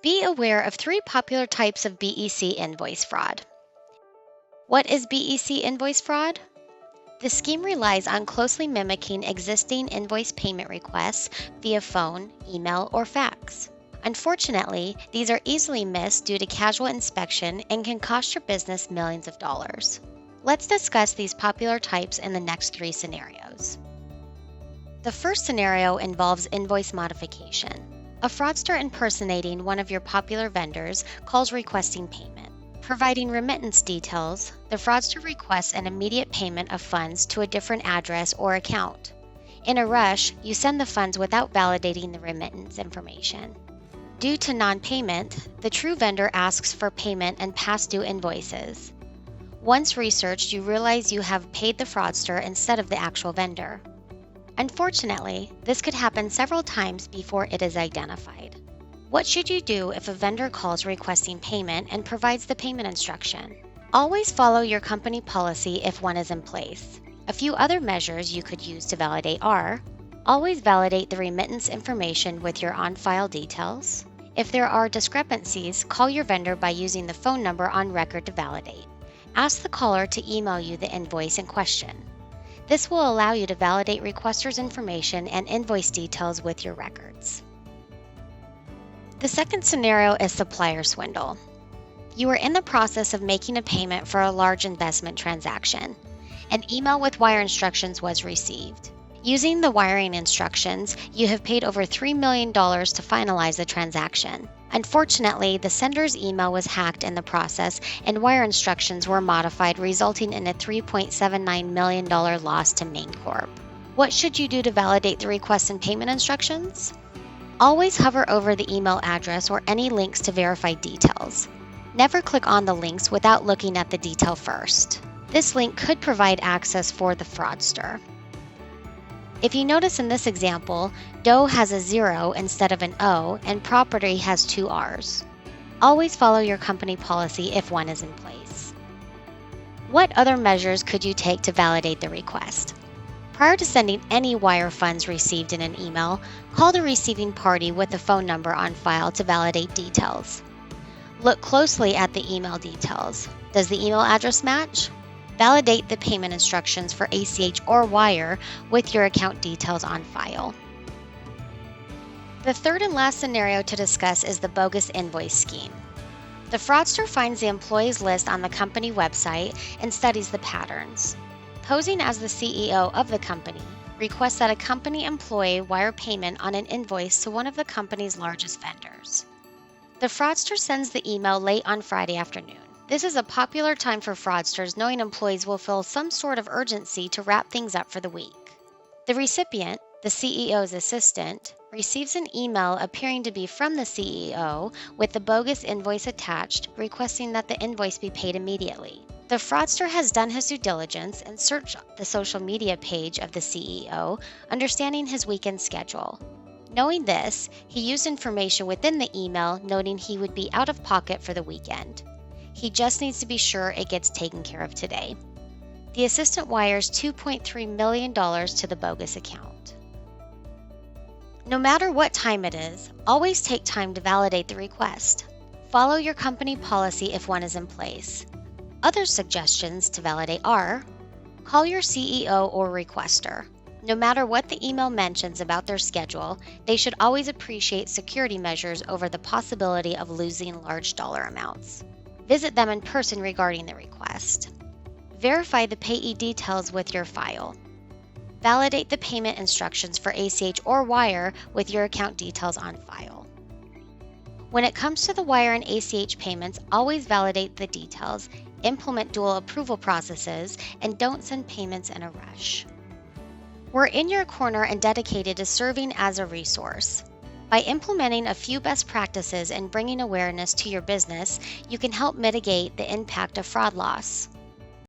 Be aware of 3 popular types of BEC invoice fraud. What is BEC invoice fraud? The scheme relies on closely mimicking existing invoice payment requests via phone, email, or fax. Unfortunately, these are easily missed due to casual inspection and can cost your business millions of dollars. Let's discuss these popular types in the next 3 scenarios. The first scenario involves invoice modification. A fraudster impersonating one of your popular vendors calls requesting payment. Providing remittance details, the fraudster requests an immediate payment of funds to a different address or account. In a rush, you send the funds without validating the remittance information. Due to non-payment, the true vendor asks for payment and past due invoices. Once researched, you realize you have paid the fraudster instead of the actual vendor. Unfortunately, this could happen several times before it is identified. What should you do if a vendor calls requesting payment and provides the payment instruction? Always follow your company policy if one is in place. A few other measures you could use to validate are: always validate the remittance information with your on-file details. If there are discrepancies, call your vendor by using the phone number on record to validate. Ask the caller to email you the invoice in question. This will allow you to validate requester's information and invoice details with your records. The second scenario is supplier swindle. You are in the process of making a payment for a large investment transaction. An email with wire instructions was received. Using the wiring instructions, you have paid over $3 million to finalize the transaction. Unfortunately, the sender's email was hacked in the process and wire instructions were modified, resulting in a $3.79 million loss to Main Corp. What should you do to validate the request and payment instructions? Always hover over the email address or any links to verify details. Never click on the links without looking at the detail first. This link could provide access for the fraudster. If you notice in this example, dough has a 0 instead of an O and property has 2 R's. Always follow your company policy if one is in place. What other measures could you take to validate the request? Prior to sending any wire funds received in an email, call the receiving party with the phone number on file to validate details. Look closely at the email details. Does the email address match? Validate the payment instructions for ACH or wire with your account details on file. The third and last scenario to discuss is the bogus invoice scheme. The fraudster finds the employees list on the company website and studies the patterns. Posing as the CEO of the company, requests that a company employee wire payment on an invoice to one of the company's largest vendors. The fraudster sends the email late on Friday afternoon. This is a popular time for fraudsters, knowing employees will feel some sort of urgency to wrap things up for the week. The recipient, the CEO's assistant, receives an email appearing to be from the CEO with the bogus invoice attached, requesting that the invoice be paid immediately. The fraudster has done his due diligence and searched the social media page of the CEO, understanding his weekend schedule. Knowing this, he used information within the email noting he would be out of pocket for the weekend. He just needs to be sure it gets taken care of today. The assistant wires $2.3 million to the bogus account. No matter what time it is, always take time to validate the request. Follow your company policy if one is in place. Other suggestions to validate are: call your CEO or requester. No matter what the email mentions about their schedule, they should always appreciate security measures over the possibility of losing large dollar amounts. Visit them in person regarding the request. Verify the payee details with your file. Validate the payment instructions for ACH or wire with your account details on file. When it comes to the wire and ACH payments, always validate the details, implement dual approval processes, and don't send payments in a rush. We're in your corner and dedicated to serving as a resource. By implementing a few best practices and bringing awareness to your business, you can help mitigate the impact of fraud loss.